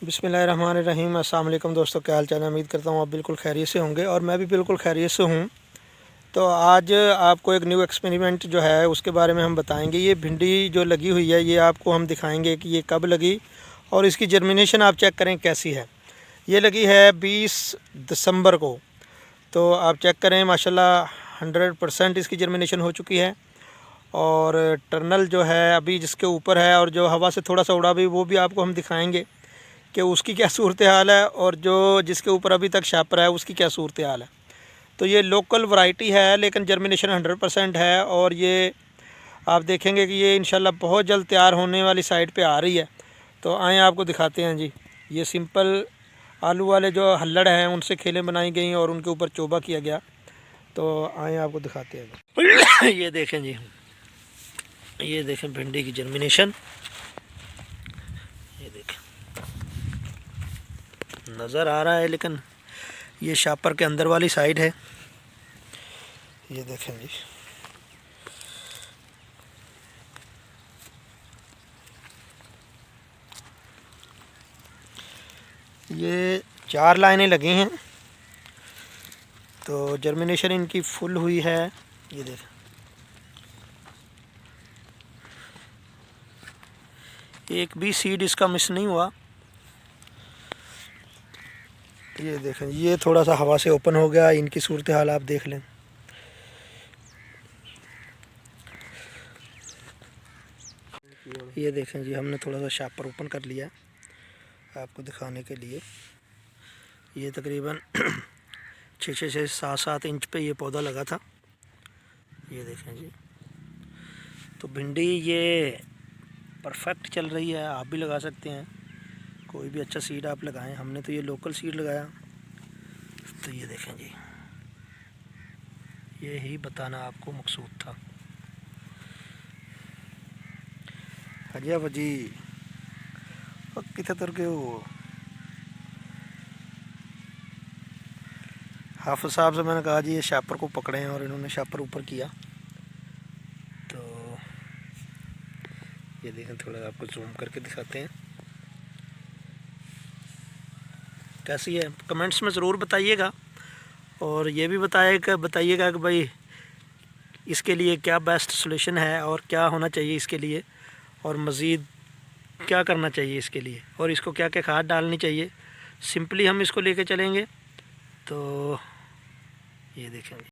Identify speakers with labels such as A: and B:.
A: बिस्मिल्लाहिर्रहमानिर्रहीम। अस्सलाम वालेकुम दोस्तों, क्या हाल चाल है। उम्मीद करता हूँ आप बिल्कुल खैरियत से होंगे और मैं भी बिल्कुल खैरियत से हूँ। तो आज आपको एक न्यू एक्सपेरिमेंट जो है उसके बारे में हम बताएंगे। ये भिंडी जो लगी हुई है ये आपको हम दिखाएंगे कि ये कब लगी और इसकी जर्मिनेशन आप चेक करें कैसी है। ये लगी है 20 दिसंबर को। तो आप चेक करें, माशाल्लाह 100% इसकी जर्मिनेशन हो चुकी है। और टर्नल जो है अभी जिसके ऊपर है और जो हवा से थोड़ा सा उड़ा भी, वो भी आपको हम दिखाएंगे कि उसकी क्या सूरत हाल है, और जो जिसके ऊपर अभी तक शापर है उसकी क्या सूरत हाल है। तो ये लोकल वैरायटी है लेकिन जर्मिनेशन 100% है। और ये आप देखेंगे कि ये इंशाल्लाह बहुत जल्द तैयार होने वाली साइड पे आ रही है। तो आए आपको दिखाते हैं जी। ये सिंपल आलू वाले जो हल्लड़ हैं उनसे खेलें बनाई गई और उनके ऊपर चोबा किया गया। तो आए आपको दिखाते हैं। ये देखें जी, ये देखें भिंडी की जर्मिनेशन। ये देखें, नज़र आ रहा है लेकिन ये शापर के अंदर वाली साइड है। ये देखें जी, ये 4 लाइनें लगी हैं। तो जर्मिनेशन इनकी फुल हुई है। ये देखें, एक भी सीड इसका मिस नहीं हुआ। ये देखें, ये थोड़ा सा हवा से ओपन हो गया। इनकी सूरत हाल आप देख लें। ये देखें जी, हमने थोड़ा सा शापर ओपन कर लिया है आपको दिखाने के लिए। ये तकरीबन 6 से 7 इंच पे ये पौधा लगा था। ये देखें जी, तो भिंडी ये परफेक्ट चल रही है। आप भी लगा सकते हैं, कोई भी अच्छा सीड आप लगाएं। हमने तो ये लोकल सीड लगाया। तो ये देखें जी, ये ही बताना आपको मकसूद था। हजिया वजी कितने तर के हो। हाफिज साहब से मैंने कहा जी ये शापर को पकड़ें और इन्होंने शापर ऊपर किया। तो ये देखें, थोड़ा आपको जूम करके दिखाते हैं कैसी है। कमेंट्स में ज़रूर बताइएगा और ये भी बताइएगा कि भाई इसके लिए क्या बेस्ट सॉल्यूशन है और क्या होना चाहिए इसके लिए, और मज़ीद क्या करना चाहिए इसके लिए, और इसको क्या क्या खाद डालनी चाहिए। सिंपली हम इसको लेके चलेंगे। तो ये देखेंगे।